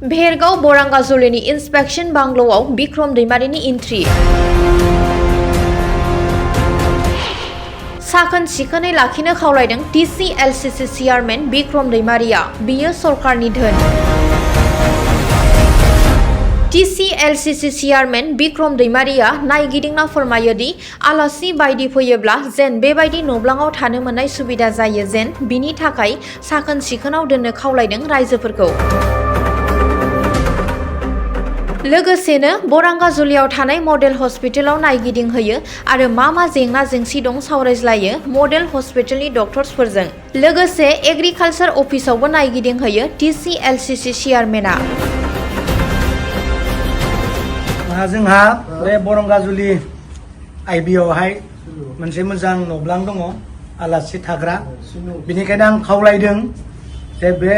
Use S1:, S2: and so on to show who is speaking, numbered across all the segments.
S1: भेरगाव बरांगाजुलिनि इन्सपेक्शन बांग्ल'आव बिक्रम दैमारिनि एन्ट्रि। साखोन सिखोनै लाखिनो खावलायदों TCLCC चेयारमेन बिक्रम दैमारिया। बियो सरकारनि धोन। TCLCC चेयारमेन बिक्रम दैमारिया नायगिदिंना फोरमायो दि आलासि बायदि फैयोब्ला जेन बेबायदि न'ब्लाङाव थानो मोननाय सुबिदा जायो जेन बिनि थाखाय साखोन सिखोनाव दोननो खावलायदों रायजोफोरखौ। लोगोसेनो बरांगाजुलियाव थानाय मडेल हस्पिटालाव नायगिदिंहैयो आरो मा जेंना जेंसि दं सावरायज्लायो मडेल हस्पिटालनि डक्टर्सफोरजों। लोगोसे एग्रिकालचार अफिसावबो नायगिदिंहैयो TCLCC चेयारमेना।
S2: जोंहा बे बरंगाजुलि आइबियावहाय मोनसे मोजां न'ब्लां दङ आलासि थाग्रा। बेनिखायनो आं खावलायदों जे बे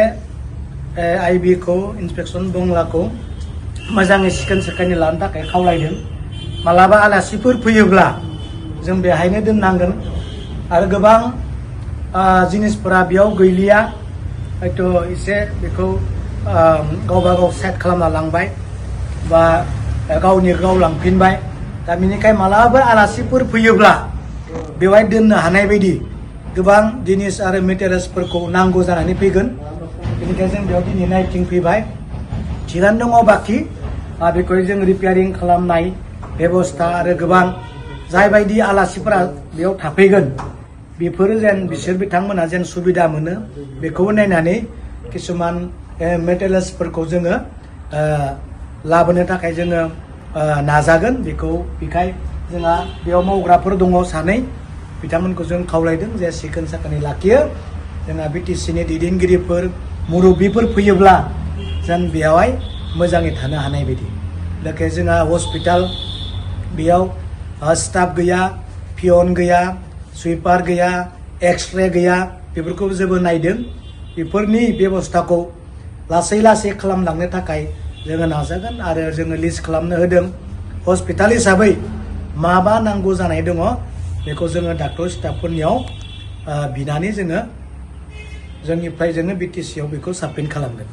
S2: आइबिखौ इन्सपेक्शन बंगलाखौ मोजाङै सिखोन साखोनै लानो थाखाय खावलायदों। मालाबा आलासिफोर फैयोब्ला जों बेहायनो दोननांगोन आरो गोबां जिनिसफोरा बेयाव गैलिया हयथ' एसे बेखौ गावबा गाव साइड खालामना लांबाय बा गावनि गाव लांफिनबाय। दा बेनिखायनो मालाबा आलासिफोर फैयोब्ला बेवहाय दोननो हानाय बायदि गोबां जिनिस आरो मेटेरियल्सफोरखौ नांगौ जानानै फैगोन। बेनिखायनो जों बेयाव दिनै नायथिं फैबाय। थिगानो दङ बाखि बेखौ जों रिपेयारिं खालामनाय बेबस्था आरो गोबां जायबायदि आलासिफोरा बेयाव थाफैगोन बेफोरो जेन बिसोर बिथांमोना जेन सुबिदा मोनो बेखौबो नायनानै किसुमान मेटेरियल्सफोरखौ जोङो लाबोनो थाखाय जोङो नाजागोन। बेखाय जोंहा बेयाव मावग्राफोर दङ सानै बिथांमोनखौ जों खावलायदों जे सिखोन साखोनै लाखियो। जोंहा BTCनि दैदेनगिरिफोर मुरब्बिफोर फैयोब्ला जेन बेयावहाय मोजाङै थानो हानाय बायदि। लोगोसे जोंहा हस्पिटाल बेयाव स्टाफ गैया, पियन गैया, सुइपार गैया, एक्सरे गैया, बेफोरखौ जेबो नायदों। बेफोरनि बेबस्थाखौ लासै लासै खालामलांनो थाखाय जोङो नाजागोन आरो जोङो लिस्ट खालामनो होदों। हस्पिटाल हिसाबै मा नांगौ जानाय दङ बेखौ जोङो डाक्टर स्टाफफोरनियाव बिनानै जोङो जोंनिफ्राय जोङो BTCआव बेखौ साबमिट खालामगोन।